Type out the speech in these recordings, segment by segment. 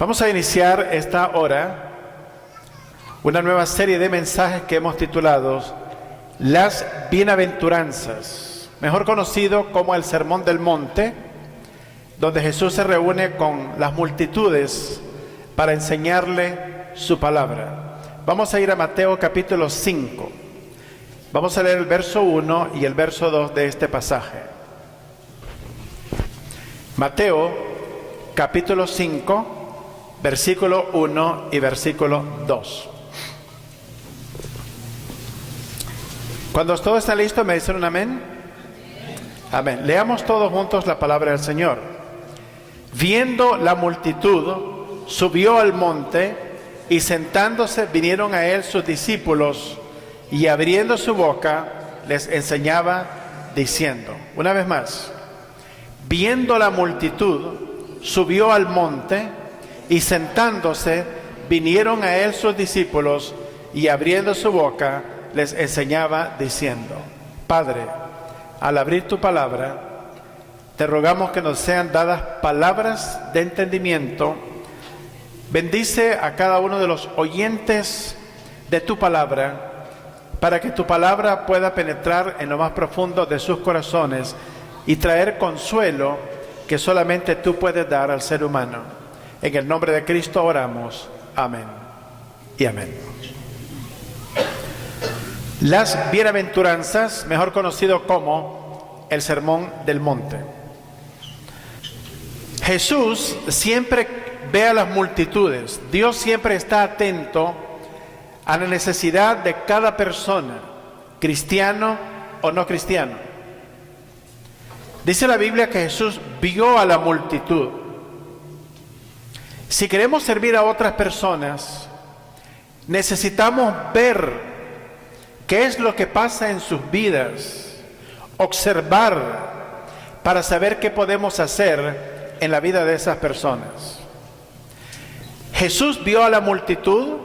Vamos a iniciar esta hora una nueva serie de mensajes que hemos titulado Las Bienaventuranzas, mejor conocido como el Sermón del Monte, donde Jesús se reúne con las multitudes para enseñarle su palabra. Vamos a ir a Mateo capítulo 5. Vamos a leer el verso 1 y el verso 2 de este pasaje. Mateo capítulo 5, versículo 1 y versículo 2. Cuando todo está listo, ¿me dicen un amén? Amén. Leamos todos juntos la palabra del Señor. Viendo la multitud, subió al monte y sentándose vinieron a él sus discípulos y abriendo su boca les enseñaba diciendo. Una vez más. Viendo la multitud, subió al monte y sentándose vinieron a él sus discípulos y abriendo su boca les enseñaba diciendo. Padre, al abrir tu palabra, te rogamos que nos sean dadas palabras de entendimiento. Bendice a cada uno de los oyentes de tu palabra, para que tu palabra pueda penetrar en lo más profundo de sus corazones y traer consuelo que solamente tú puedes dar al ser humano. En el nombre de Cristo oramos. Amén y amén. Las Bienaventuranzas, mejor conocido como el Sermón del Monte. Jesús siempre ve a las multitudes. Dios siempre está atento a la necesidad de cada persona, cristiano o no cristiano. Dice la Biblia que Jesús vio a la multitud. Si queremos servir a otras personas, necesitamos ver qué es lo que pasa en sus vidas, observar para saber qué podemos hacer en la vida de esas personas. Jesús vio a la multitud,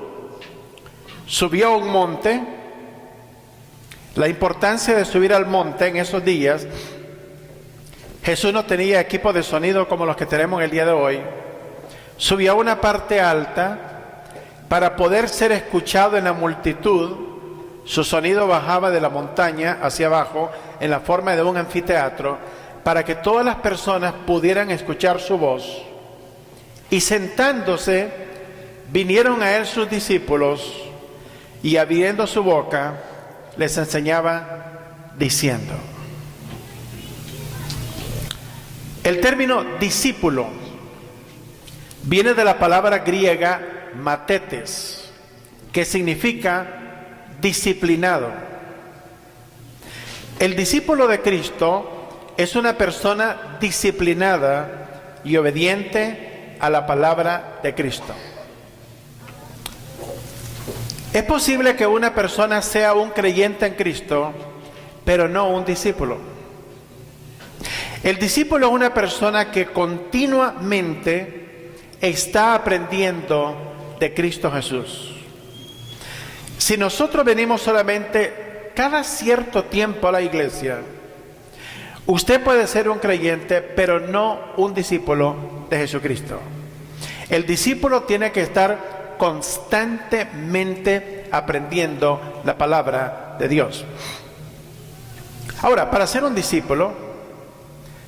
subió a un monte. La importancia de subir al monte en esos días, Jesús no tenía equipo de sonido como los que tenemos el día de hoy. Subió a una parte alta para poder ser escuchado en la multitud. Su sonido bajaba de la montaña hacia abajo en la forma de un anfiteatro para que todas las personas pudieran escuchar su voz. Y sentándose, vinieron a él sus discípulos y abriendo su boca les enseñaba diciendo. El término discípulo viene de la palabra griega matetes, que significa disciplinado. El discípulo de Cristo es una persona disciplinada y obediente a la palabra de Cristo. Es posible que una persona sea un creyente en Cristo, pero no un discípulo. El discípulo es una persona que continuamente está aprendiendo de Cristo Jesús. Si nosotros venimos solamente cada cierto tiempo a la iglesia, usted puede ser un creyente, pero no un discípulo de Jesucristo. El discípulo tiene que estar constantemente aprendiendo la palabra de Dios. Ahora, para ser un discípulo,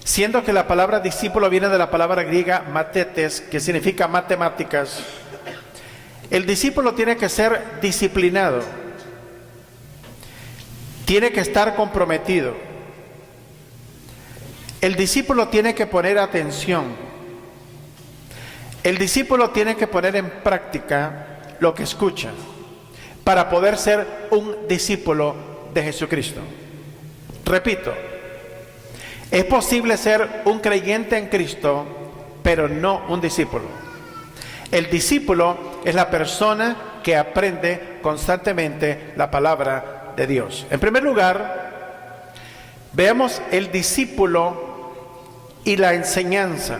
siendo que la palabra discípulo viene de la palabra griega matetes, que significa matemáticas, el discípulo tiene que ser disciplinado, tiene que estar comprometido. El discípulo tiene que poner atención. El discípulo tiene que poner en práctica lo que escucha para poder ser un discípulo de Jesucristo. Repito, es posible ser un creyente en Cristo, pero no un discípulo. El discípulo es la persona que aprende constantemente la palabra de Dios. En primer lugar, veamos el discípulo y la enseñanza.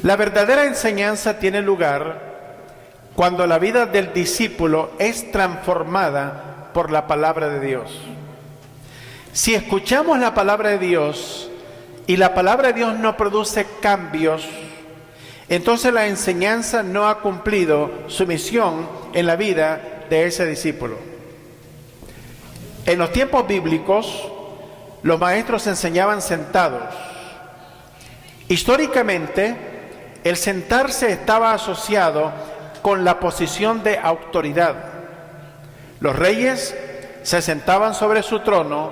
La verdadera enseñanza tiene lugar cuando la vida del discípulo es transformada por la palabra de Dios. Si escuchamos la palabra de Dios y la palabra de Dios no produce cambios entonces la enseñanza no ha cumplido su misión en la vida de ese discípulo. En los tiempos bíblicos, los maestros enseñaban sentados. Históricamente, el sentarse estaba asociado con la posición de autoridad. Los reyes se sentaban sobre su trono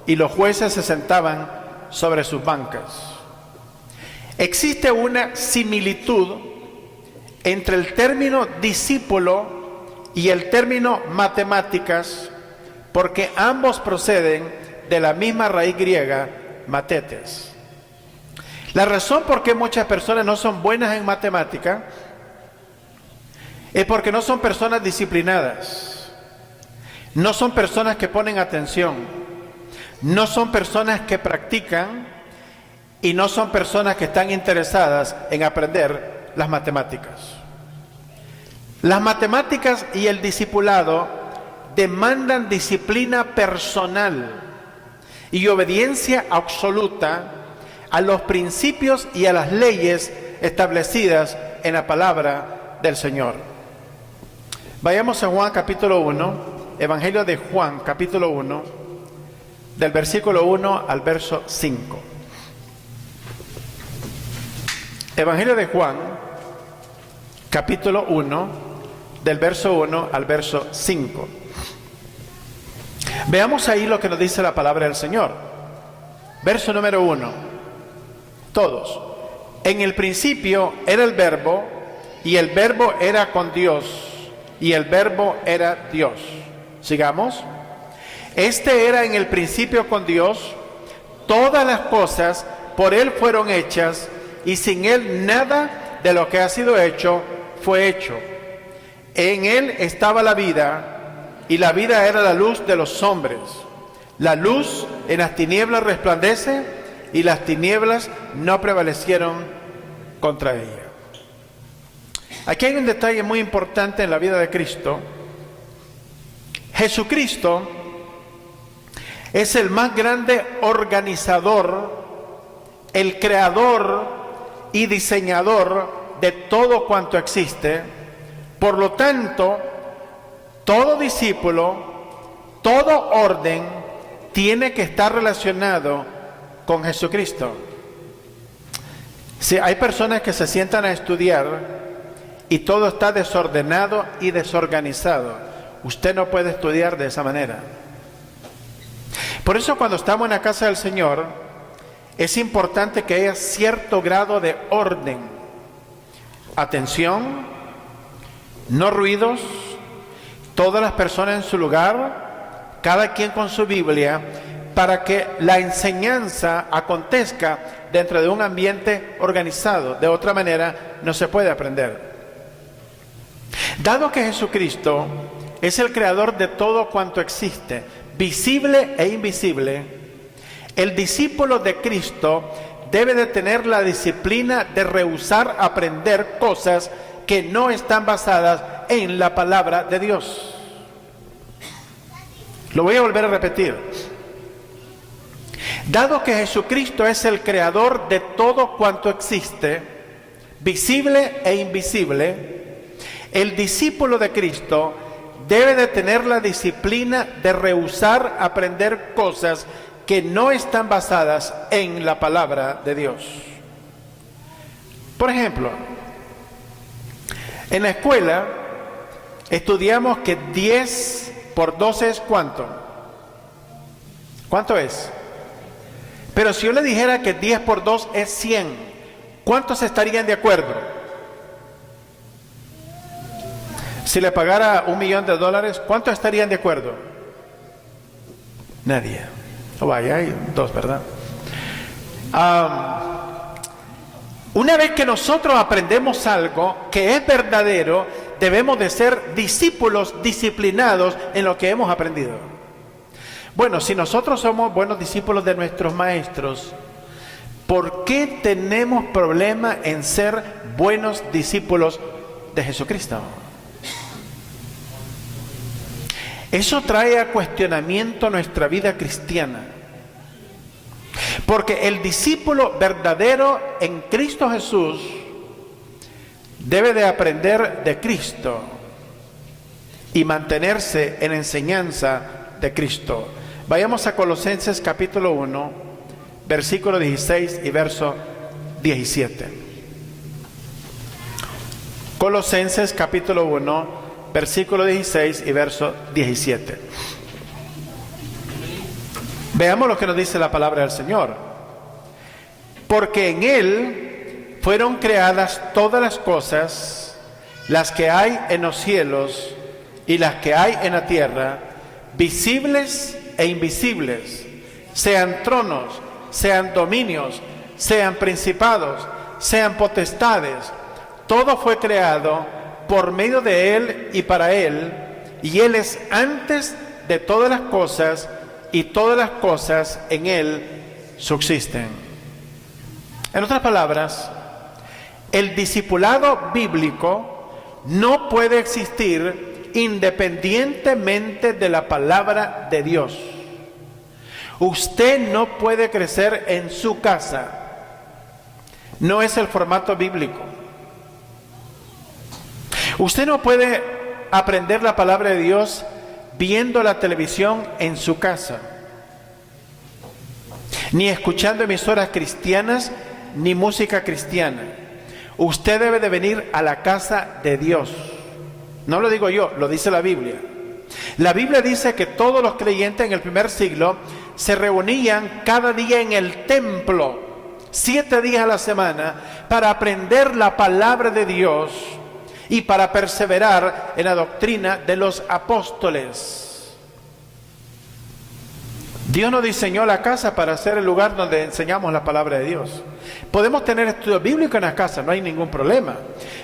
y los jueces se sentaban sobre sus bancas. Existe una similitud entre el término discípulo y el término matemáticas, porque ambos proceden de la misma raíz griega, matetes. La razón por qué muchas personas no son buenas en matemática es porque no son personas disciplinadas, no son personas que ponen atención, no son personas que practican y no son personas que están interesadas en aprender las matemáticas. Las matemáticas y el discipulado demandan disciplina personal y obediencia absoluta a los principios y a las leyes establecidas en la palabra del Señor. Vayamos a Juan capítulo 1, Evangelio de Juan capítulo 1, del versículo 1 al verso 5. Evangelio de Juan capítulo 1, del verso 1 al verso 5. Veamos ahí lo que nos dice la palabra del Señor. Verso número 1. Todos. En el principio era el Verbo, y el Verbo era con Dios, y el Verbo era Dios. Sigamos. Este era en el principio con Dios. Todas las cosas por Él fueron hechas, y sin Él nada de lo que ha sido hecho fue hecho. En Él estaba la vida, y la vida era la luz de los hombres. La luz en las tinieblas resplandece, y las tinieblas no prevalecieron contra ella. Aquí hay un detalle muy importante en la vida de Cristo. Jesucristo es el más grande organizador, el creador y diseñador de todo cuanto existe. Por lo tanto, todo discípulo, todo orden tiene que estar relacionado con Jesucristo. Si hay personas que se sientan a estudiar y todo está desordenado y desorganizado, usted no puede estudiar de esa manera. Por eso cuando estamos en la casa del Señor, es importante que haya cierto grado de orden. Atención, no ruidos, todas las personas en su lugar, cada quien con su Biblia, para que la enseñanza acontezca dentro de un ambiente organizado. De otra manera, no se puede aprender. Dado que Jesucristo es el creador de todo cuanto existe, visible e invisible, el discípulo de Cristo debe de tener la disciplina de rehusar aprender cosas que no están basadas en la palabra de Dios. Lo voy a volver a repetir. Dado que Jesucristo es el creador de todo cuanto existe, visible e invisible, el discípulo de Cristo debe de tener la disciplina de rehusar aprender cosas que no están basadas en la palabra de Dios. Por ejemplo, en la escuela estudiamos que 10 por 12 es ¿cuánto? ¿Cuánto es? Pero si yo le dijera que 10 por 2 es 100, ¿cuántos estarían de acuerdo? Si le pagara $1.000.000, ¿cuántos estarían de acuerdo? Nadie. Oh, vaya, hay 2, ¿verdad? Una vez que nosotros aprendemos algo que es verdadero, debemos de ser discípulos disciplinados en lo que hemos aprendido. Bueno, si nosotros somos buenos discípulos de nuestros maestros, ¿por qué tenemos problema en ser buenos discípulos de Jesucristo? Eso trae a cuestionamiento nuestra vida cristiana. Porque el discípulo verdadero en Cristo Jesús debe de aprender de Cristo y mantenerse en enseñanza de Cristo. Vayamos a Colosenses capítulo 1, versículo 16 y verso 17. Colosenses capítulo 1, versículo 16 y verso 17. Veamos lo que nos dice la palabra del Señor. Porque en Él fueron creadas todas las cosas, las que hay en los cielos y las que hay en la tierra, visibles e invisibles, sean tronos, sean dominios, sean principados, sean potestades. Todo fue creado por medio de Él y para Él, y Él es antes de todas las cosas, y todas las cosas en Él subsisten. En otras palabras, el discipulado bíblico no puede existir independientemente de la palabra de Dios. Usted no puede crecer en su casa. No es el formato bíblico. Usted no puede aprender la palabra de Dios viendo la televisión en su casa, ni escuchando emisoras cristianas, ni música cristiana. Usted debe de venir a la casa de Dios. No lo digo yo, lo dice la Biblia. La Biblia dice que todos los creyentes en el primer siglo se reunían cada día en el templo, 7 días a la semana, para aprender la palabra de Dios y para perseverar en la doctrina de los apóstoles. Dios nos diseñó la casa para ser el lugar donde enseñamos la palabra de Dios. Podemos tener estudio bíblico en la casa, no hay ningún problema,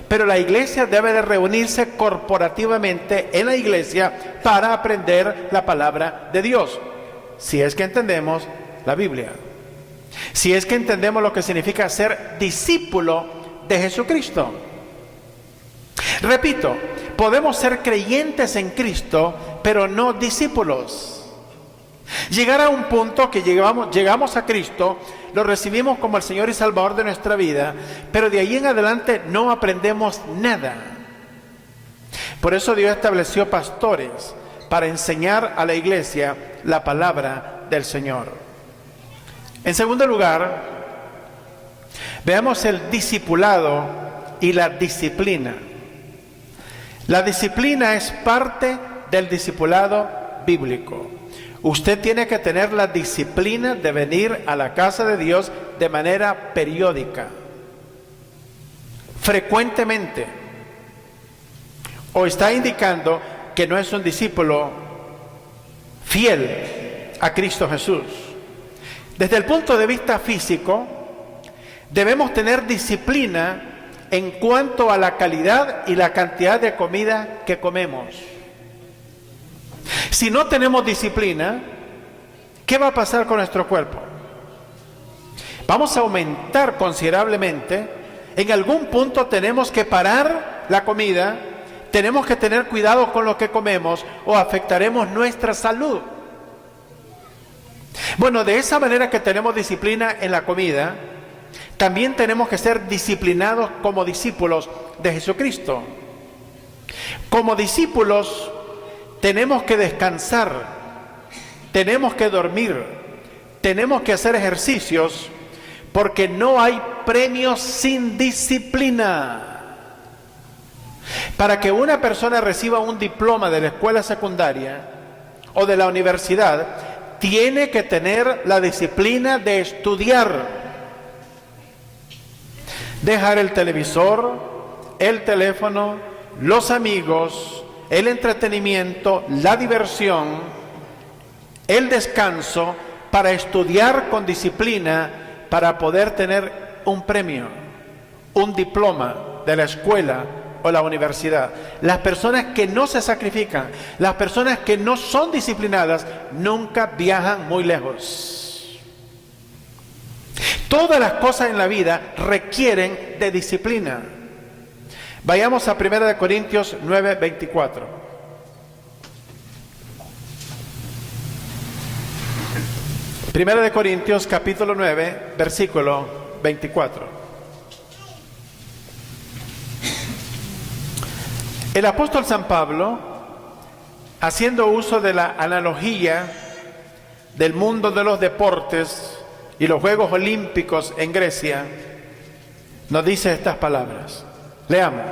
pero la iglesia debe de reunirse corporativamente en la iglesia para aprender la palabra de Dios, si es que entendemos la Biblia, si es que entendemos lo que significa ser discípulo de Jesucristo. Repito, podemos ser creyentes en Cristo, pero no discípulos. Llegar a un punto que llegamos a Cristo, lo recibimos como el Señor y Salvador de nuestra vida, pero de ahí en adelante no aprendemos nada. Por eso Dios estableció pastores para enseñar a la iglesia la palabra del Señor. En segundo lugar, veamos el discipulado y la disciplina. La disciplina es parte del discipulado bíblico. Usted tiene que tener la disciplina de venir a la casa de Dios de manera periódica, frecuentemente. O está indicando que no es un discípulo fiel a Cristo Jesús. Desde el punto de vista físico, debemos tener disciplina en cuanto a la calidad y la cantidad de comida que comemos. Si no tenemos disciplina, ¿qué va a pasar con nuestro cuerpo? Vamos a aumentar considerablemente. En algún punto tenemos que parar la comida, tenemos que tener cuidado con lo que comemos o afectaremos nuestra salud. Bueno, de esa manera que tenemos disciplina en la comida, también tenemos que ser disciplinados como discípulos de Jesucristo. Como discípulos tenemos que descansar, tenemos que dormir, tenemos que hacer ejercicios, porque no hay premios sin disciplina. Para que una persona reciba un diploma de la escuela secundaria o de la universidad, tiene que tener la disciplina de estudiar. Dejar el televisor, el teléfono, los amigos, el entretenimiento, la diversión, el descanso, para estudiar con disciplina, para poder tener un premio, un diploma de la escuela o la universidad. Las personas que no se sacrifican, las personas que no son disciplinadas, nunca viajan muy lejos. Todas las cosas en la vida requieren de disciplina. Vayamos a 1 Corintios 9, 24. 1 Corintios capítulo 9, versículo 24. El apóstol San Pablo, haciendo uso de la analogía del mundo de los deportes y los Juegos Olímpicos en Grecia, nos dice estas palabras. Leamos.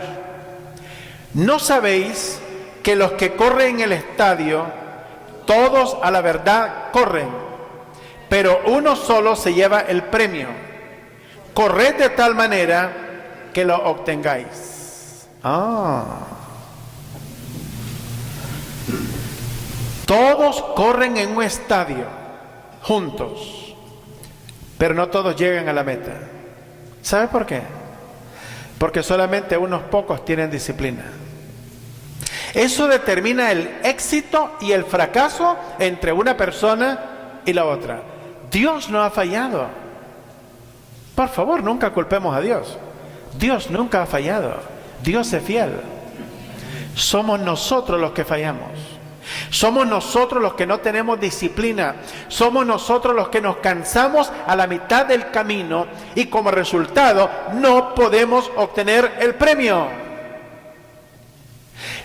¿No sabéis que los que corren en el estadio, todos a la verdad corren, pero uno solo se lleva el premio? Corred de tal manera que lo obtengáis. Todos corren en un estadio, juntos, pero no todos llegan a la meta. ¿Sabe por qué? Porque solamente unos pocos tienen disciplina. Eso determina el éxito y el fracaso entre una persona y la otra. Dios no ha fallado. Por favor, nunca culpemos a Dios. Dios nunca ha fallado. Dios es fiel. Somos nosotros los que fallamos. Somos nosotros los que no tenemos disciplina. Somos nosotros los que nos cansamos a la mitad del camino y como resultado no podemos obtener el premio.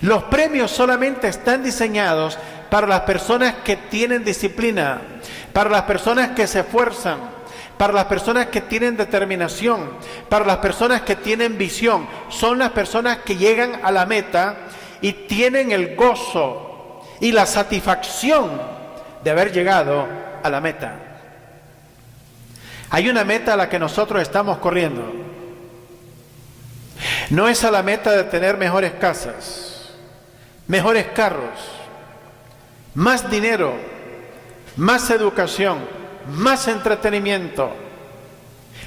Los premios solamente están diseñados para las personas que tienen disciplina, para las personas que se esfuerzan, para las personas que tienen determinación, para las personas que tienen visión. Son las personas que llegan a la meta y tienen el gozo y la satisfacción de haber llegado a la meta. Hay una meta a la que nosotros estamos corriendo. No es a la meta de tener mejores casas, mejores carros, más dinero, más educación, más entretenimiento,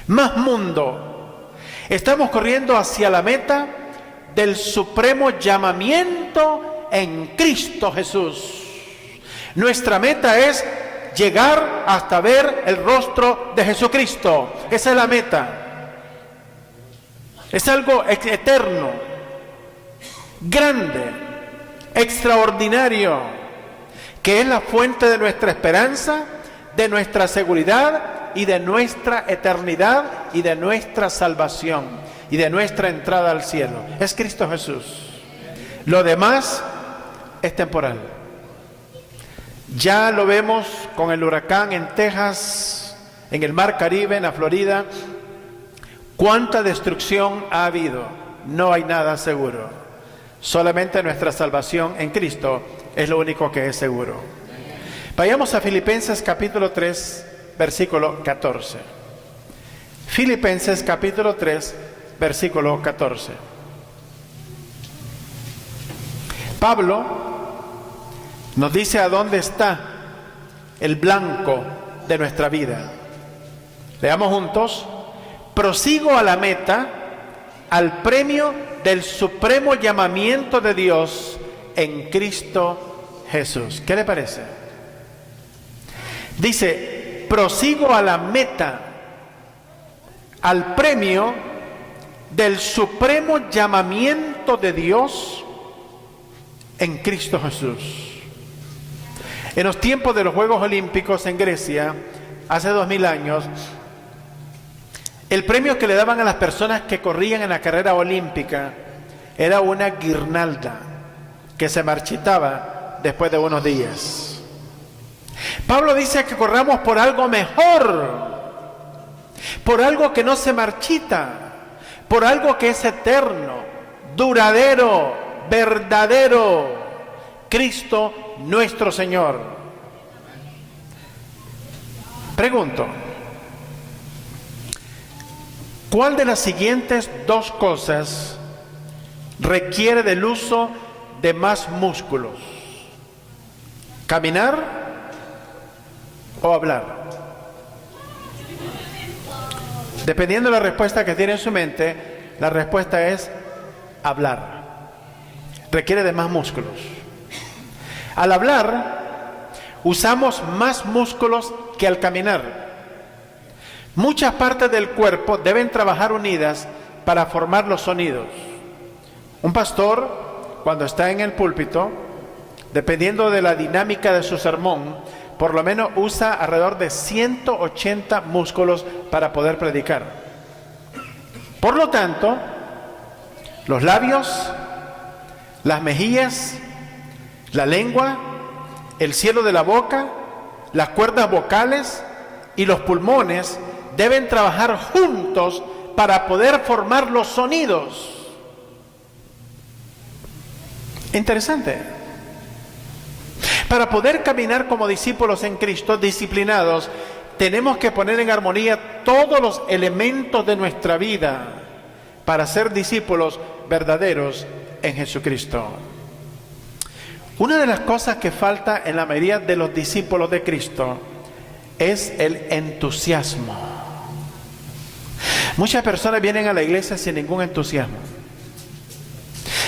más mundo. Estamos corriendo hacia la meta del supremo llamamiento en Cristo Jesús. Nuestra meta es llegar hasta ver el rostro de Jesucristo. Esa es la meta. Es algo eterno, grande, extraordinario, que es la fuente de nuestra esperanza, de nuestra seguridad y de nuestra eternidad y de nuestra salvación y de nuestra entrada al cielo. Es Cristo Jesús. Lo demás es temporal. Ya lo vemos con el huracán en Texas, en el Mar Caribe, en la Florida. ¿Cuánta destrucción ha habido? No hay nada seguro. Solamente nuestra salvación en Cristo es lo único que es seguro. Vayamos a Filipenses capítulo 3, versículo 14. Filipenses capítulo 3, versículo 14. Pablo nos dice a dónde está el blanco de nuestra vida. Leamos juntos. Prosigo a la meta, al premio del supremo llamamiento de Dios en Cristo Jesús. ¿Qué le parece? Dice, prosigo a la meta, al premio del supremo llamamiento de Dios en Cristo Jesús. En los tiempos de los Juegos Olímpicos en Grecia, hace 2000 años, el premio que le daban a las personas que corrían en la carrera olímpica era una guirnalda que se marchitaba después de unos días. Pablo dice que corramos por algo mejor, por algo que no se marchita, por algo que es eterno, duradero, verdadero, Cristo nuestro Señor. Pregunto, ¿cuál de las siguientes dos cosas requiere del uso de más músculos? ¿Caminar o hablar? Dependiendo de la respuesta que tiene en su mente, la respuesta es hablar. Requiere de más músculos. Al hablar, usamos más músculos que al caminar. Muchas partes del cuerpo deben trabajar unidas para formar los sonidos. Un pastor, cuando está en el púlpito, dependiendo de la dinámica de su sermón, por lo menos usa alrededor de 180 músculos para poder predicar. Por lo tanto, los labios, las mejillas, la lengua, el cielo de la boca, las cuerdas vocales y los pulmones deben trabajar juntos para poder formar los sonidos. Interesante. Para poder caminar como discípulos en Cristo, disciplinados, tenemos que poner en armonía todos los elementos de nuestra vida para ser discípulos verdaderos en Jesucristo. Una de las cosas que falta en la mayoría de los discípulos de Cristo es el entusiasmo. Muchas personas vienen a la iglesia sin ningún entusiasmo.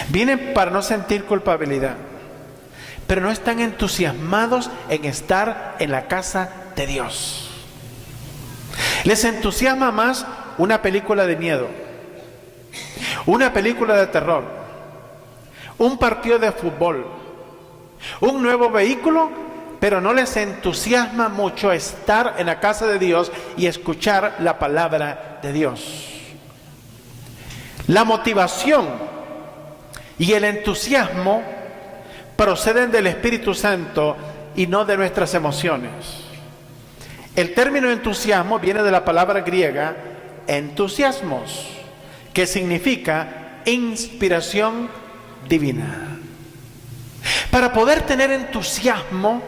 Vienen para no sentir culpabilidad, pero no están entusiasmados en estar en la casa de Dios. Les entusiasma más una película de miedo, una película de terror, un partido de fútbol, un nuevo vehículo, pero no les entusiasma mucho estar en la casa de Dios y escuchar la palabra de Dios. La motivación y el entusiasmo proceden del Espíritu Santo y no de nuestras emociones. El término entusiasmo viene de la palabra griega entusiasmos, que significa inspiración divina. Para poder tener entusiasmo,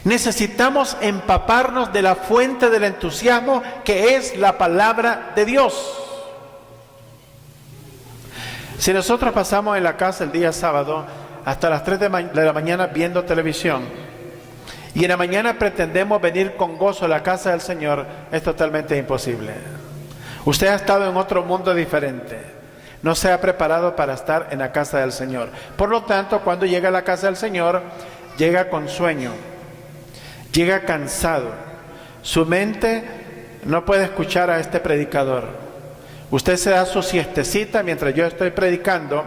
necesitamos empaparnos de la fuente del entusiasmo, que es la palabra de Dios. Si nosotros pasamos en la casa el día sábado hasta las 3 de la mañana viendo televisión, y en la mañana pretendemos venir con gozo a la casa del Señor, es totalmente imposible. Usted ha estado en otro mundo diferente. No se ha preparado para estar en la casa del Señor. Por lo tanto, cuando llega a la casa del Señor, llega con sueño, llega cansado. Su mente no puede escuchar a este predicador. Usted se da su siestecita mientras yo estoy predicando,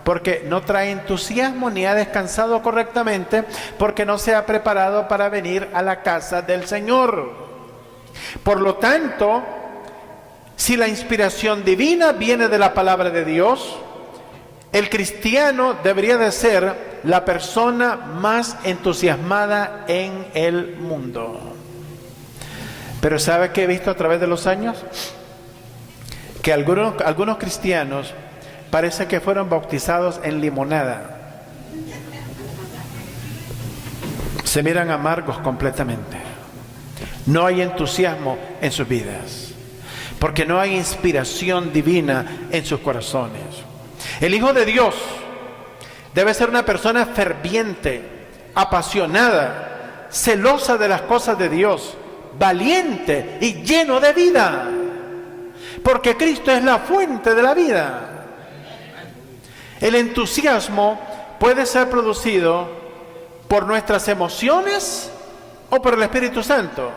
porque no trae entusiasmo ni ha descansado correctamente, porque no se ha preparado para venir a la casa del Señor. Por lo tanto, si la inspiración divina viene de la palabra de Dios, el cristiano debería de ser la persona más entusiasmada en el mundo. Pero ¿sabe qué he visto a través de los años? Que algunos cristianos parece que fueron bautizados en limonada. Se miran amargos completamente. No hay entusiasmo en sus vidas, porque no hay inspiración divina en sus corazones. El Hijo de Dios debe ser una persona ferviente, apasionada, celosa de las cosas de Dios, valiente y lleno de vida, porque Cristo es la fuente de la vida. El entusiasmo puede ser producido por nuestras emociones o por el Espíritu Santo.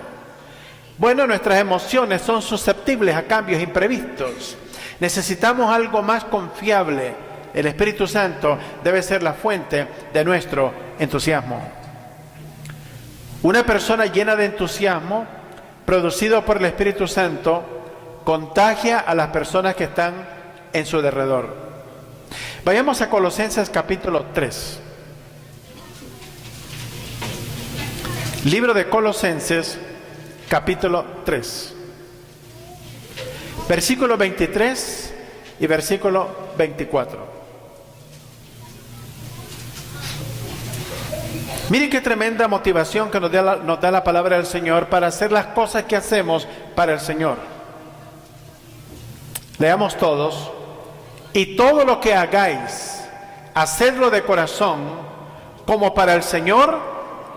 Bueno, nuestras emociones son susceptibles a cambios imprevistos. Necesitamos algo más confiable. El Espíritu Santo debe ser la fuente de nuestro entusiasmo. Una persona llena de entusiasmo, producido por el Espíritu Santo, contagia a las personas que están en su derredor. Vayamos a Colosenses capítulo 3. Libro de Colosenses capítulo 3. Versículo 23 y versículo 24. Miren qué tremenda motivación que nos da la palabra del Señor para hacer las cosas que hacemos para el Señor. Leamos todos. Y todo lo que hagáis, hacedlo de corazón, como para el Señor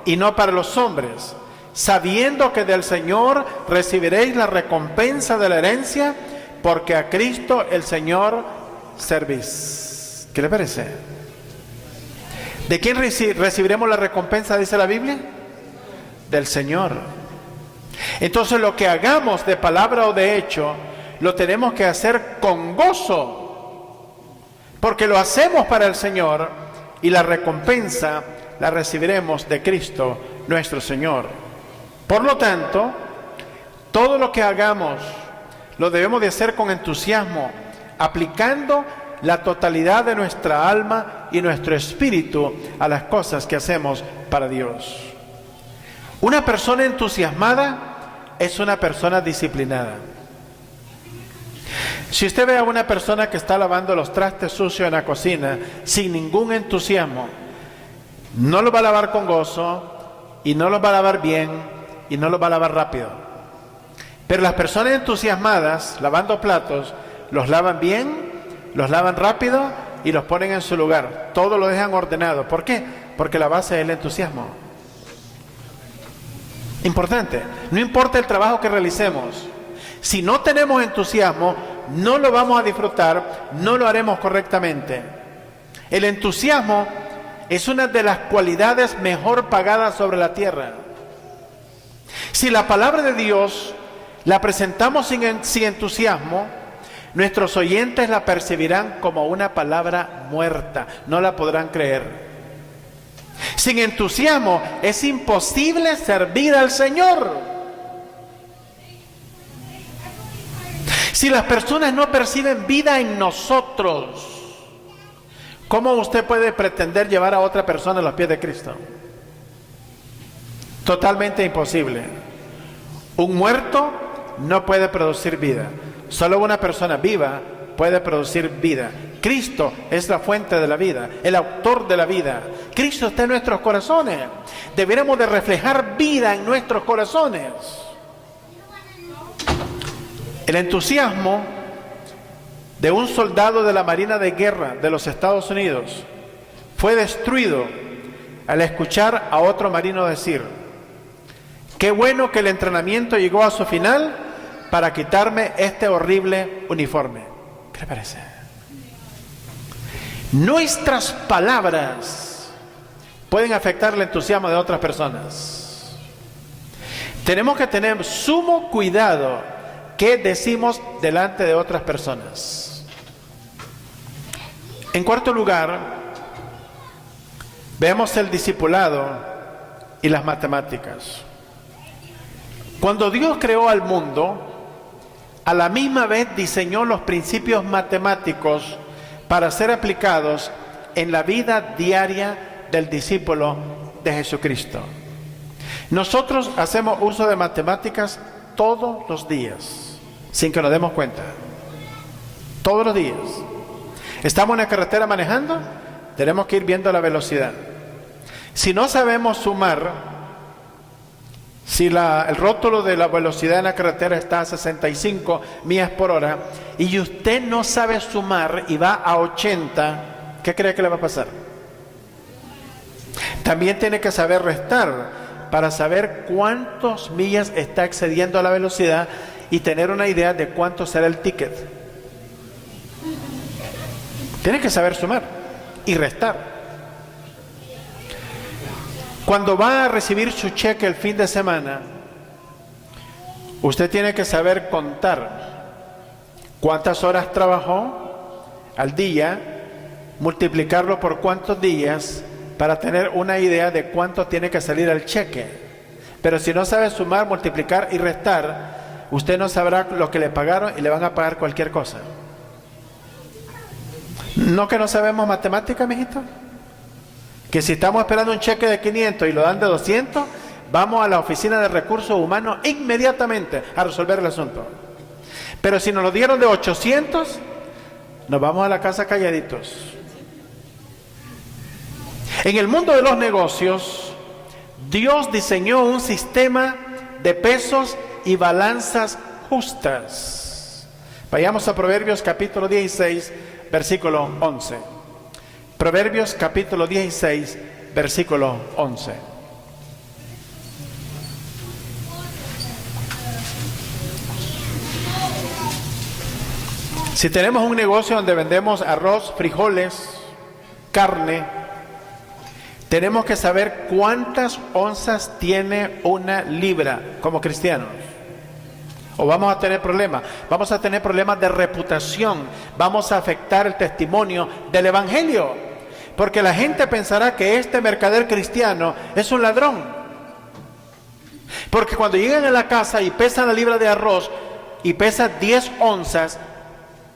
y no para los hombres, sabiendo que del Señor recibiréis la recompensa de la herencia, porque a Cristo el Señor servís. ¿Qué le parece? ¿De quién recibiremos la recompensa, dice la Biblia? Del Señor. Entonces lo que hagamos de palabra o de hecho, lo tenemos que hacer con gozo, porque lo hacemos para el Señor y la recompensa la recibiremos de Cristo nuestro Señor. Por lo tanto, todo lo que hagamos lo debemos de hacer con entusiasmo, aplicando la totalidad de nuestra alma y nuestro espíritu a las cosas que hacemos para Dios. Una persona entusiasmada es una persona disciplinada. Si usted ve a una persona que está lavando los trastes sucios en la cocina sin ningún entusiasmo, no los va a lavar con gozo y no los va a lavar bien y no los va a lavar rápido. Pero las personas entusiasmadas lavando platos los lavan bien, los lavan rápido y los ponen en su lugar. Todo lo dejan ordenado. ¿Por qué? Porque la base es el entusiasmo. Importante. No importa el trabajo que realicemos. Si no tenemos entusiasmo, no lo vamos a disfrutar, no lo haremos correctamente. El entusiasmo es una de las cualidades mejor pagadas sobre la tierra. Si la palabra de Dios la presentamos sin entusiasmo, nuestros oyentes la percibirán como una palabra muerta, no la podrán creer. Sin entusiasmo es imposible servir al Señor. Si las personas no perciben vida en nosotros, ¿cómo usted puede pretender llevar a otra persona a los pies de Cristo? Totalmente imposible. Un muerto no puede producir vida. Solo una persona viva puede producir vida. Cristo es la fuente de la vida, el autor de la vida. Cristo está en nuestros corazones. Deberíamos de reflejar vida en nuestros corazones. El entusiasmo de un soldado de la Marina de Guerra de los Estados Unidos fue destruido al escuchar a otro marino decir: qué bueno que el entrenamiento llegó a su final para quitarme este horrible uniforme. ¿Qué le parece? Nuestras palabras pueden afectar el entusiasmo de otras personas. Tenemos que tener sumo cuidado qué decimos delante de otras personas. En cuarto lugar, vemos el discipulado y las matemáticas. Cuando Dios creó al mundo, a la misma vez diseñó los principios matemáticos para ser aplicados en la vida diaria del discípulo de Jesucristo. Nosotros hacemos uso de matemáticas todos los días, sin que nos demos cuenta. Todos los días. Estamos en la carretera manejando, tenemos que ir viendo la velocidad. Si no sabemos sumar, si el rótulo de la velocidad en la carretera está a 65 millas por hora y usted no sabe sumar y va a 80, ¿qué cree que le va a pasar? También tiene que saber restar para saber cuántas millas está excediendo a la velocidad y tener una idea de cuánto será el ticket. Tiene que saber sumar y restar. Cuando va a recibir su cheque el fin de semana, usted tiene que saber contar cuántas horas trabajó al día, multiplicarlo por cuántos días para tener una idea de cuánto tiene que salir el cheque. Pero si no sabe sumar, multiplicar y restar, usted no sabrá lo que le pagaron y le van a pagar cualquier cosa. ¿No que no sabemos matemáticas, mijito? Que si estamos esperando un cheque de 500 y lo dan de 200, vamos a la oficina de recursos humanos inmediatamente a resolver el asunto. Pero si nos lo dieron de 800, nos vamos a la casa calladitos. En el mundo de los negocios, Dios diseñó un sistema de pesos y balanzas justas. Vayamos a Proverbios capítulo 16, versículo 11. Proverbios capítulo 16, versículo 11. Si tenemos un negocio donde vendemos arroz, frijoles, carne, tenemos que saber cuántas onzas tiene una libra como cristianos. O vamos a tener problemas. Vamos a tener problemas de reputación. Vamos a afectar el testimonio del evangelio. Porque la gente pensará que este mercader cristiano es un ladrón. Porque cuando llegan a la casa y pesan la libra de arroz y pesa 10 onzas,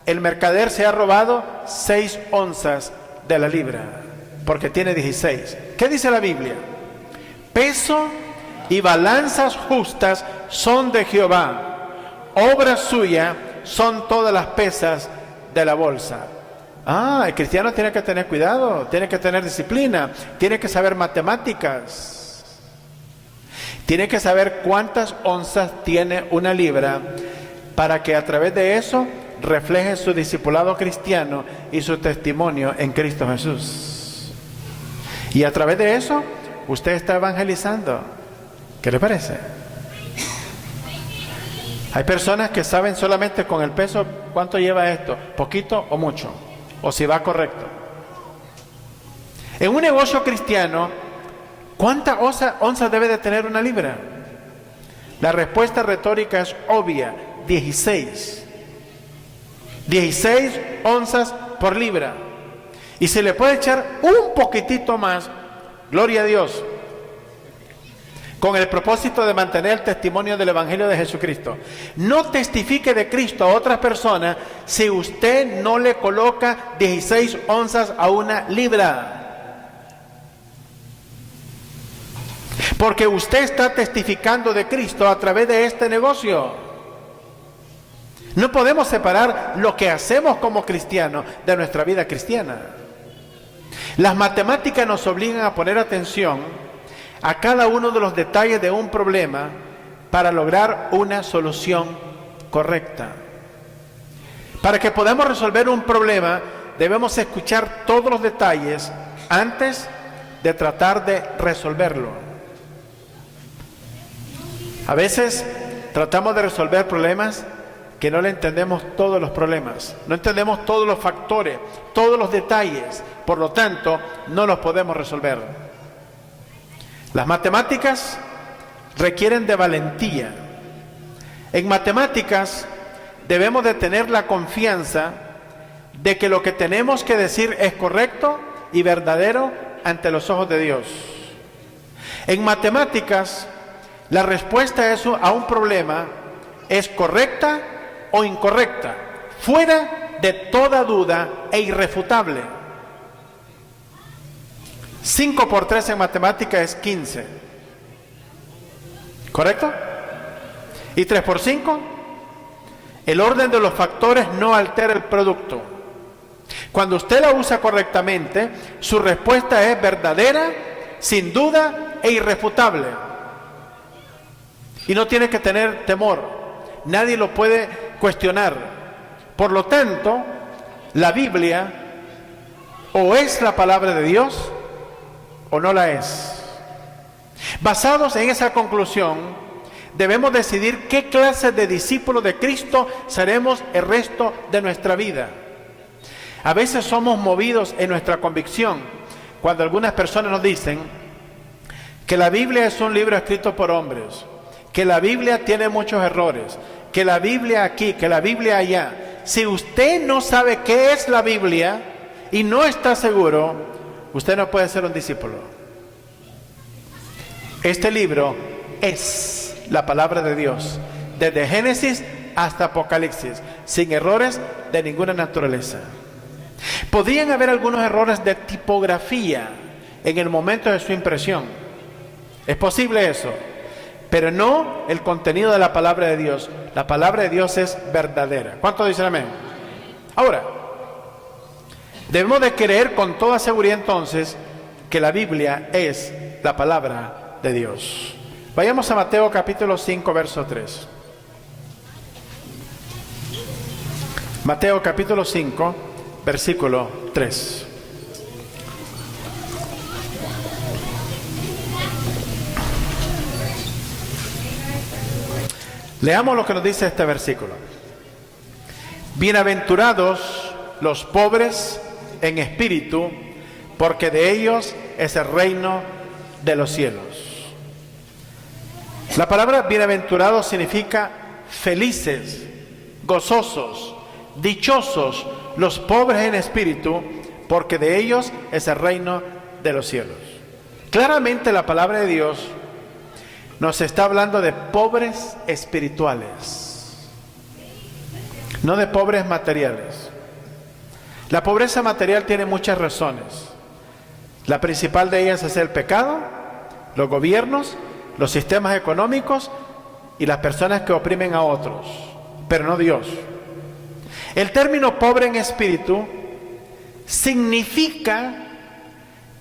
el mercader se ha robado 6 onzas de la libra, porque tiene 16. ¿Qué dice la Biblia? Peso y balanzas justas son de Jehová, obra suya son todas las pesas de la bolsa. El cristiano tiene que tener cuidado, tiene que tener disciplina, tiene que saber matemáticas, tiene que saber cuántas onzas tiene una libra, para que a través de eso refleje su discipulado cristiano y su testimonio en Cristo Jesús. Y a través de eso, usted está evangelizando. ¿Qué le parece? Hay personas que saben solamente con el peso cuánto lleva esto, poquito o mucho, o si va correcto. En un negocio cristiano, ¿cuántas onzas debe de tener una libra? La respuesta retórica es obvia: 16. 16 onzas por libra. Y se le puede echar un poquitito más, gloria a Dios, con el propósito de mantener el testimonio del Evangelio de Jesucristo. No testifique de Cristo a otras personas si usted no le coloca 16 onzas a una libra. Porque usted está testificando de Cristo a través de este negocio. No podemos separar lo que hacemos como cristianos de nuestra vida cristiana. Las matemáticas nos obligan a poner atención a cada uno de los detalles de un problema para lograr una solución correcta. Para que podamos resolver un problema, debemos escuchar todos los detalles antes de tratar de resolverlo. A veces tratamos de resolver problemas que no le entendemos todos los problemas, no entendemos todos los factores, todos los detalles, por lo tanto, no los podemos resolver. Las matemáticas requieren de valentía. En matemáticas debemos de tener la confianza de que lo que tenemos que decir es correcto y verdadero ante los ojos de Dios. En matemáticas, la respuesta a un problema es correcta o incorrecta, fuera de toda duda e irrefutable. 5 por 3 en matemática es 15. ¿Correcto? ¿Y 3 por 5? El orden de los factores no altera el producto. Cuando usted la usa correctamente, su respuesta es verdadera, sin duda e irrefutable. Y no tiene que tener temor. Nadie lo puede cuestionar. Por lo tanto, la Biblia o es la palabra de Dios o no la es. Basados en esa conclusión, debemos decidir qué clase de discípulos de Cristo seremos el resto de nuestra vida. A veces somos movidos en nuestra convicción cuando algunas personas nos dicen que la Biblia es un libro escrito por hombres, que la Biblia tiene muchos errores, que la Biblia aquí, que la Biblia allá. Si usted no sabe qué es la Biblia y no está seguro, usted no puede ser un discípulo. Este libro es la palabra de Dios, desde Génesis hasta Apocalipsis, sin errores de ninguna naturaleza. Podrían haber algunos errores de tipografía en el momento de su impresión. Es posible eso, pero no el contenido de la palabra de Dios. La palabra de Dios es verdadera. ¿Cuántos dicen amén? Ahora, debemos de creer con toda seguridad entonces que la Biblia es la palabra de Dios. Vayamos a Mateo capítulo 5, verso 3. Mateo capítulo 5, versículo 3. Leamos lo que nos dice este versículo. Bienaventurados los pobres en espíritu, porque de ellos es el reino de los cielos. La palabra bienaventurado significa felices, gozosos, dichosos los pobres en espíritu, porque de ellos es el reino de los cielos. Claramente la palabra de Dios nos está hablando de pobres espirituales. no de pobres materiales. La pobreza material tiene muchas razones. La principal de ellas es el pecado, los gobiernos, los sistemas económicos y las personas que oprimen a otros, pero no Dios. El término pobre en espíritu significa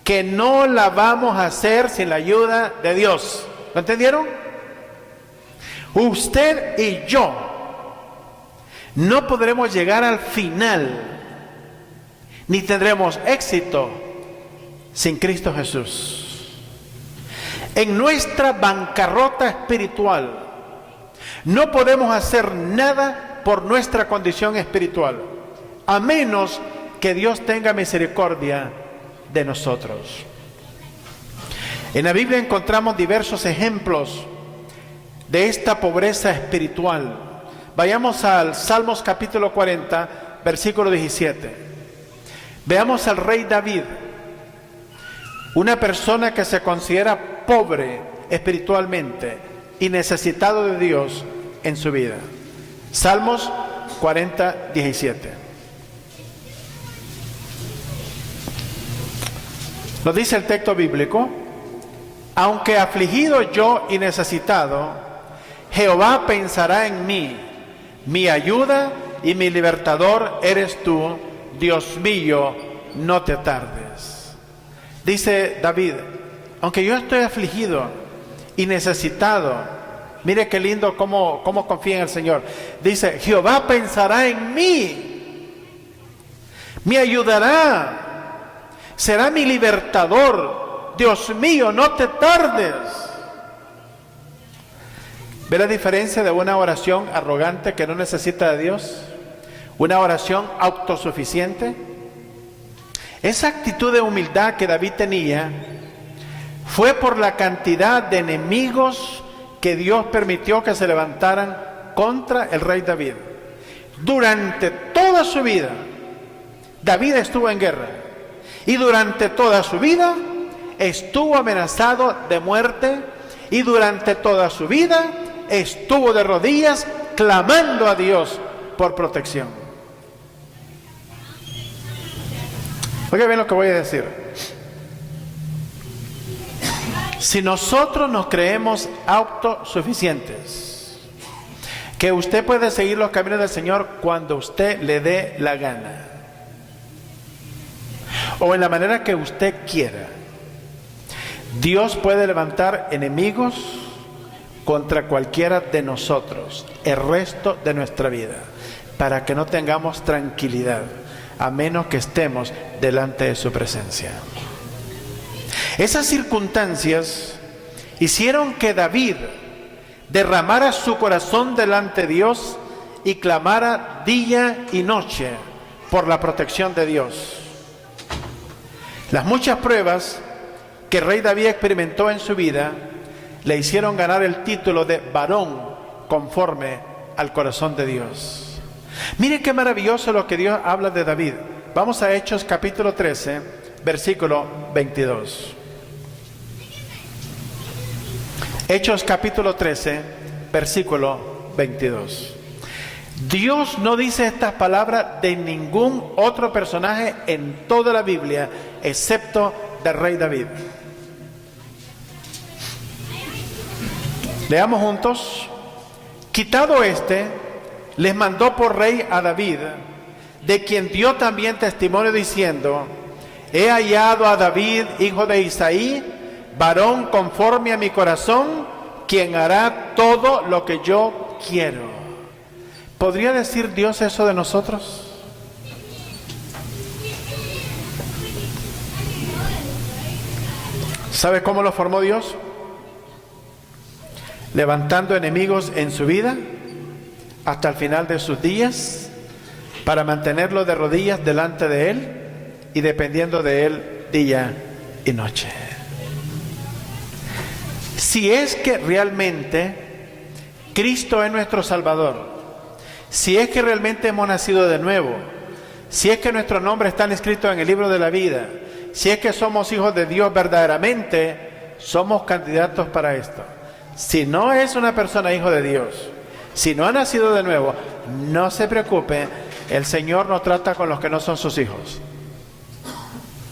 que no la vamos a hacer sin la ayuda de Dios. ¿Lo entendieron? Usted y yo no podremos llegar al final, ni tendremos éxito sin Cristo Jesús. En nuestra bancarrota espiritual no podemos hacer nada por nuestra condición espiritual, a menos que Dios tenga misericordia de nosotros. En la Biblia encontramos diversos ejemplos de esta pobreza espiritual. Vayamos al Salmos capítulo 40, versículo 17. Veamos al rey David, una persona que se considera pobre espiritualmente y necesitado de Dios en su vida. Salmos 40, 17. Nos dice el texto bíblico: aunque afligido yo y necesitado, Jehová pensará en mí, mi ayuda y mi libertador eres tú, Dios mío, no te tardes. Dice David, aunque yo estoy afligido y necesitado, mire qué lindo cómo confía en el Señor. Dice, Jehová pensará en mí, me ayudará, será mi libertador, Dios mío, no te tardes. ¿Ve la diferencia de una oración arrogante que no necesita de Dios? Una oración autosuficiente. Esa actitud de humildad que David tenía fue por la cantidad de enemigos que Dios permitió que se levantaran contra el rey David. Durante toda su vida, David estuvo en guerra. Y durante toda su vida estuvo amenazado de muerte. Y durante toda su vida estuvo de rodillas clamando a Dios por protección. Oiga bien lo que voy a decir. Si nosotros nos creemos autosuficientes, que usted puede seguir los caminos del Señor cuando usted le dé la gana, o en la manera que usted quiera, Dios puede levantar enemigos contra cualquiera de nosotros el resto de nuestra vida, para que no tengamos tranquilidad, a menos que estemos delante de su presencia. Esas circunstancias hicieron que David derramara su corazón delante de Dios y clamara día y noche por la protección de Dios. Las muchas pruebas que el rey David experimentó en su vida le hicieron ganar el título de varón conforme al corazón de Dios. Miren qué maravilloso lo que Dios habla de David. Vamos a Hechos capítulo 13, versículo 22. Hechos capítulo 13, versículo 22. Dios no dice estas palabras de ningún otro personaje en toda la Biblia, excepto del rey David. Leamos juntos. Quitado les mandó por rey a David, de quien dio también testimonio diciendo: he hallado a David, hijo de Isaí, varón conforme a mi corazón, quien hará todo lo que yo quiero. ¿Podría decir Dios eso de nosotros? ¿Sabe cómo lo formó Dios? Levantando enemigos en su vida hasta el final de sus días, para mantenerlo de rodillas delante de Él y dependiendo de Él día y noche. Si es que realmente Cristo es nuestro Salvador, si es que realmente hemos nacido de nuevo, si es que nuestro nombre está inscrito en el libro de la vida, si es que somos hijos de Dios verdaderamente, somos candidatos para esto. Si no es una persona hijo de Dios, si no ha nacido de nuevo, no se preocupe, el Señor no trata con los que no son sus hijos.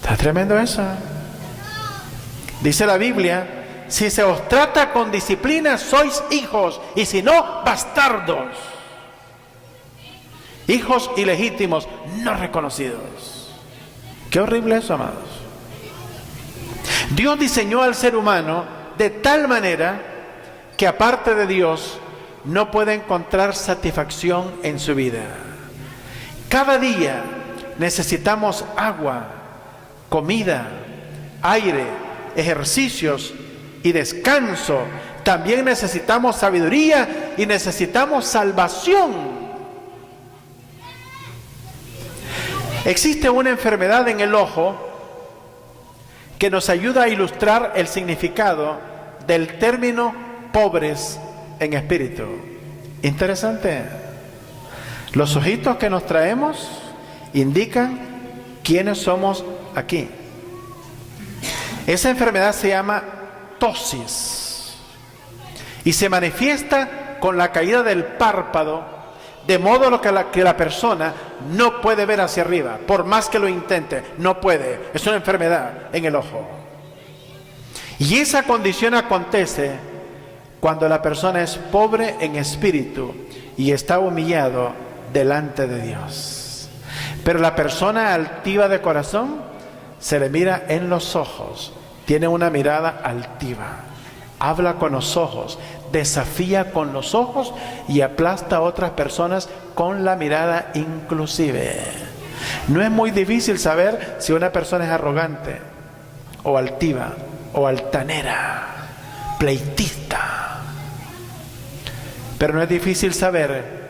Está tremendo eso. Dice la Biblia, si se os trata con disciplina, sois hijos, y si no, bastardos. Hijos ilegítimos, no reconocidos. Qué horrible eso, amados. Dios diseñó al ser humano de tal manera que aparte de Dios no puede encontrar satisfacción en su vida. Cada día necesitamos agua, comida, aire, ejercicios y descanso. También necesitamos sabiduría y necesitamos salvación. Existe una enfermedad en el ojo que nos ayuda a ilustrar el significado del término pobres en espíritu. Interesante. Los ojitos que nos traemos indican quiénes somos aquí. Esa enfermedad se llama ptosis y se manifiesta con la caída del párpado, de modo que la persona no puede ver hacia arriba, por más que lo intente, no puede. Es una enfermedad en el ojo. Y esa condición acontece cuando la persona es pobre en espíritu y está humillado delante de Dios. Pero la persona altiva de corazón se le mira en los ojos, tiene una mirada altiva, habla con los ojos, desafía con los ojos y aplasta a otras personas con la mirada inclusive. No es muy difícil saber si una persona es arrogante o altiva o altanera, pleitista. Pero no es difícil saber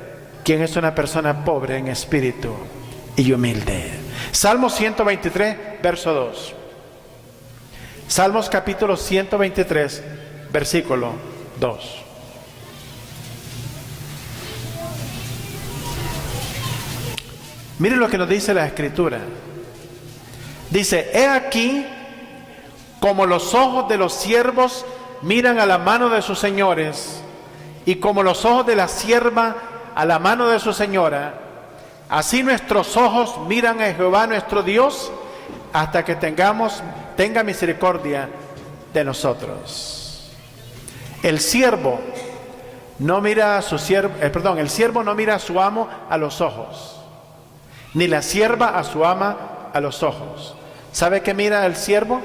quién es una persona pobre en espíritu y humilde. Salmos 123, verso 2. Salmos capítulo 123, versículo 2. Miren lo que nos dice la Escritura. Dice, he aquí como los ojos de los siervos miran a la mano de sus señores, y como los ojos de la sierva a la mano de su señora, así nuestros ojos miran a Jehová nuestro Dios, hasta que tenga misericordia de nosotros. El siervo no mira a su siervo, el siervo no mira a su amo a los ojos, ni la sierva a su ama a los ojos. ¿Sabe qué mira el siervo?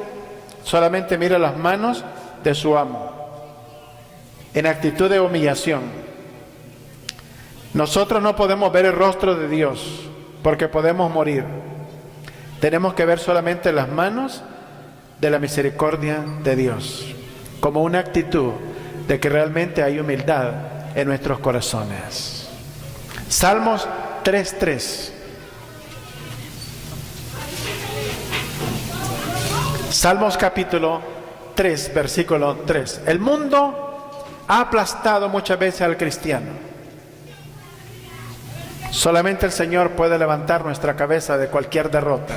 Solamente mira las manos de su amo, en actitud de humillación. Nosotros no podemos ver el rostro de Dios, porque podemos morir. Tenemos que ver solamente las manos de la misericordia de Dios, como una actitud de que realmente hay humildad en nuestros corazones. Salmos 3:3. Salmos capítulo 3, versículo 3. El mundo ha aplastado muchas veces al cristiano. Solamente el Señor puede levantar nuestra cabeza de cualquier derrota.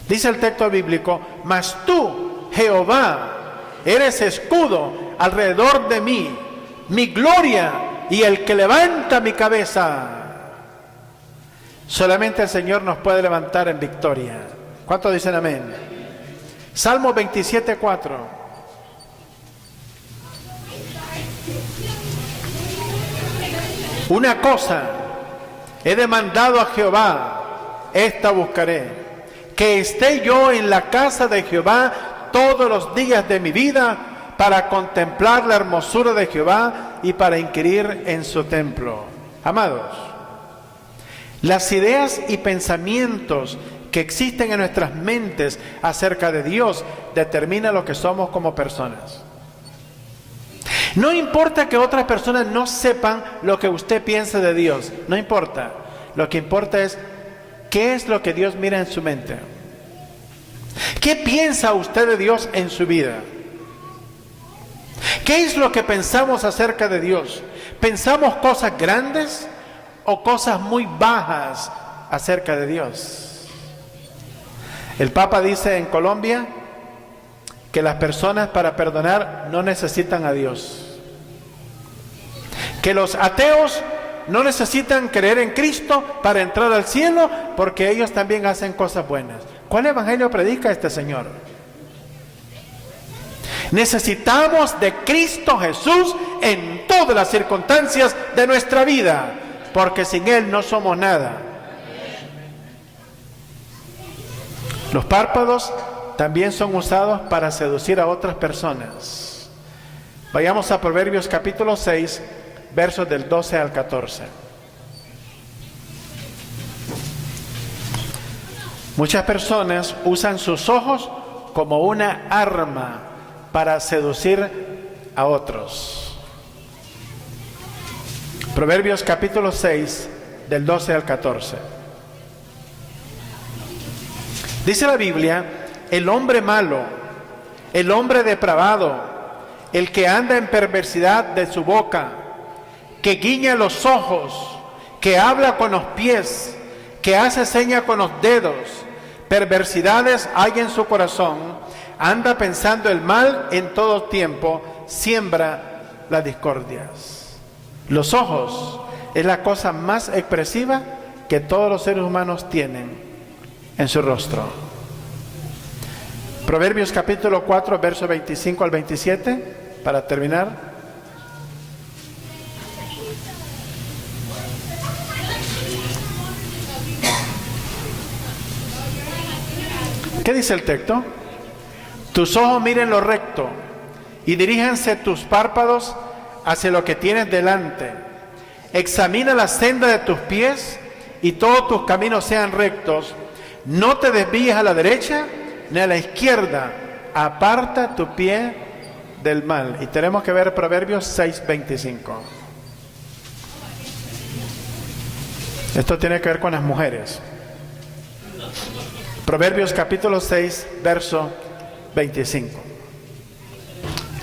Dice el texto bíblico, mas tú, Jehová, eres escudo alrededor de mí, mi gloria y el que levanta mi cabeza. Solamente el Señor nos puede levantar en victoria. ¿Cuántos dicen amén? Salmo 27:4. Una cosa he demandado a Jehová, esta buscaré, que esté yo en la casa de Jehová todos los días de mi vida, para contemplar la hermosura de Jehová y para inquirir en su templo. Amados, las ideas y pensamientos que existen en nuestras mentes acerca de Dios determinan lo que somos como personas. No importa que otras personas no sepan lo que usted piensa de Dios, no importa. Lo que importa es qué es lo que Dios mira en su mente. ¿Qué piensa usted de Dios en su vida? ¿Qué es lo que pensamos acerca de Dios? ¿Pensamos cosas grandes o cosas muy bajas acerca de Dios? El Papa dice en Colombia que las personas para perdonar no necesitan a Dios. Que los ateos no necesitan creer en Cristo para entrar al cielo, porque ellos también hacen cosas buenas. ¿Cuál evangelio predica este señor? Necesitamos de Cristo Jesús en todas las circunstancias de nuestra vida, porque sin Él no somos nada. Los párpados también son usados para seducir a otras personas. Vayamos a Proverbios capítulo 6, versos del 12 al 14. Muchas personas usan sus ojos como una arma para seducir a otros. Proverbios capítulo 6, del 12 al 14. Dice la Biblia: el hombre malo, el hombre depravado, el que anda en perversidad de su boca, que guiña los ojos, que habla con los pies, que hace seña con los dedos, perversidades hay en su corazón, anda pensando el mal en todo tiempo, siembra las discordias. Los ojos es la cosa más expresiva que todos los seres humanos tienen en su rostro. Proverbios capítulo 4, versos 25 al 27, para terminar. ¿Qué dice el texto? Tus ojos miren lo recto y diríjanse tus párpados hacia lo que tienes delante. Examina la senda de tus pies y todos tus caminos sean rectos. No te desvíes a la derecha ni a la izquierda. Aparta tu pie del mal. Y tenemos que ver Proverbios 6:25. Esto tiene que ver con las mujeres. Proverbios capítulo 6, verso 25.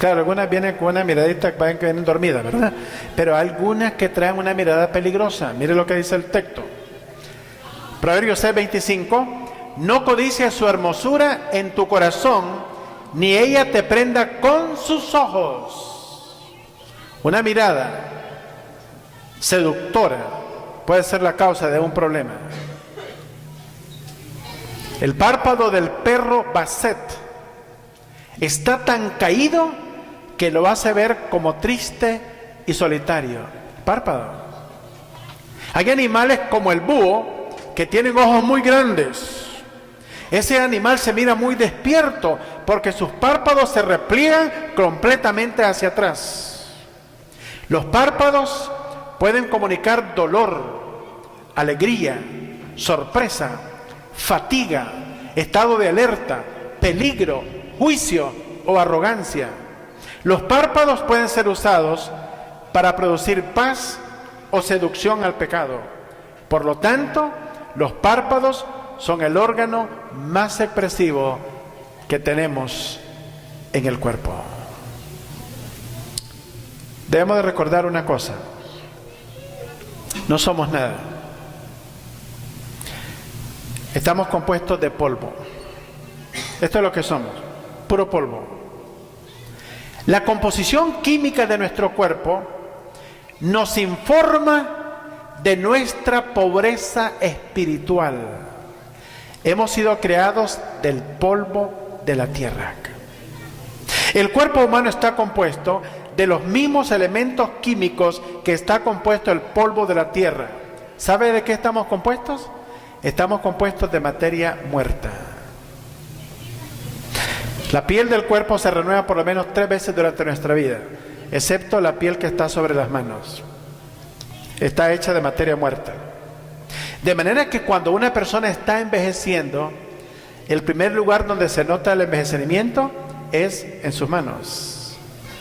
Claro, algunas vienen con una miradita, van que vienen dormidas, ¿verdad? Pero algunas que traen una mirada peligrosa. Mire lo que dice el texto. Proverbios 6:25. No codicies su hermosura en tu corazón, ni ella te prenda con sus ojos. Una mirada seductora puede ser la causa de un problema. El párpado del perro Basset está tan caído que lo hace ver como triste y solitario. Párpado. Hay animales como el búho que tienen ojos muy grandes. Ese animal se mira muy despierto porque sus párpados se repliegan completamente hacia atrás. Los párpados pueden comunicar dolor, alegría, sorpresa, fatiga, estado de alerta, peligro, juicio o arrogancia. Los párpados pueden ser usados para producir paz o seducción al pecado. Por lo tanto, los párpados son el órgano más expresivo que tenemos en el cuerpo. Debemos de recordar una cosa: no somos nada. Estamos compuestos de polvo. Esto es lo que somos, puro polvo. La composición química de nuestro cuerpo nos informa de nuestra pobreza espiritual. Hemos sido creados del polvo de la tierra. El cuerpo humano está compuesto de los mismos elementos químicos que está compuesto el polvo de la tierra. ¿Sabe de qué estamos compuestos? Estamos compuestos de materia muerta. La piel del cuerpo se renueva por lo menos 3 veces durante nuestra vida, excepto la piel que está sobre las manos. Está hecha de materia muerta. De manera que cuando una persona está envejeciendo, el primer lugar donde se nota el envejecimiento es en sus manos,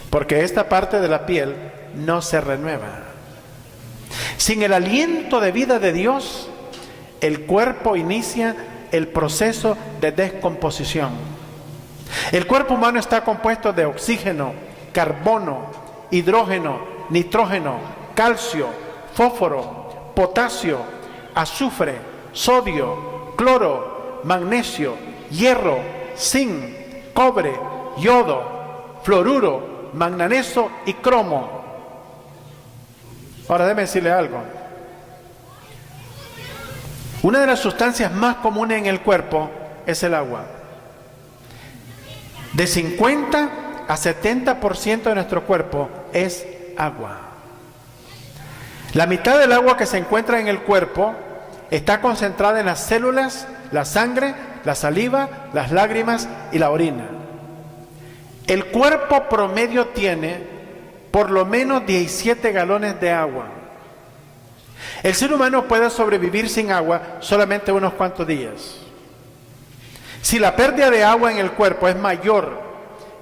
porque esta parte de la piel no se renueva. Sin el aliento de vida de Dios, el cuerpo inicia el proceso de descomposición. El cuerpo humano está compuesto de oxígeno, carbono, hidrógeno, nitrógeno, calcio, fósforo, potasio, azufre, sodio, cloro, magnesio, hierro, zinc, cobre, yodo, fluoruro, manganeso y cromo. Ahora déjeme decirle algo. Una de las sustancias más comunes en el cuerpo es el agua. De 50 a 70% de nuestro cuerpo es agua. La mitad del agua que se encuentra en el cuerpo está concentrada en las células, la sangre, la saliva, las lágrimas y la orina. El cuerpo promedio tiene por lo menos 17 galones de agua. El ser humano puede sobrevivir sin agua solamente unos cuantos días. Si la pérdida de agua en el cuerpo es mayor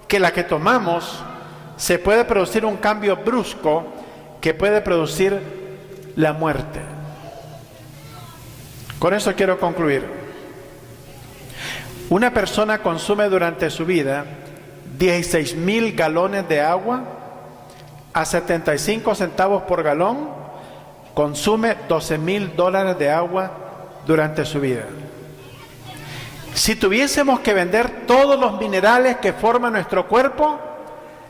que la que tomamos, se puede producir un cambio brusco que puede producir la muerte. Con eso quiero concluir. Una persona consume durante su vida 16,000 galones de agua a 75 centavos por galón, consume $12,000 de agua durante su vida. Si tuviésemos que vender todos los minerales que forman nuestro cuerpo,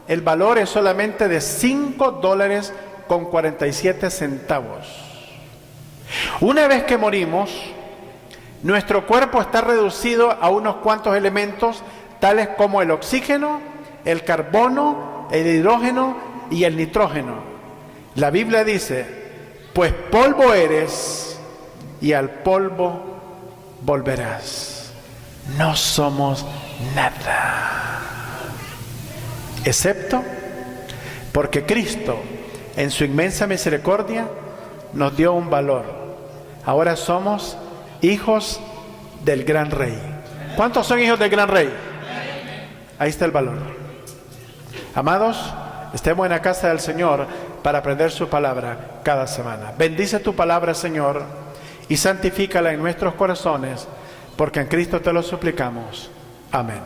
el valor es solamente de $5.47. Una vez que morimos, nuestro cuerpo está reducido a unos cuantos elementos, tales como el oxígeno, el carbono, el hidrógeno y el nitrógeno. La Biblia dice: pues polvo eres y al polvo volverás. No somos nada, excepto porque Cristo, en su inmensa misericordia, nos dio un valor. Ahora somos hijos del gran Rey. ¿Cuántos son hijos del gran Rey? Ahí está el valor. Amados, estemos en la casa del Señor para aprender su palabra cada semana. Bendice tu palabra, Señor, y santifícala en nuestros corazones, porque en Cristo te lo suplicamos. Amén.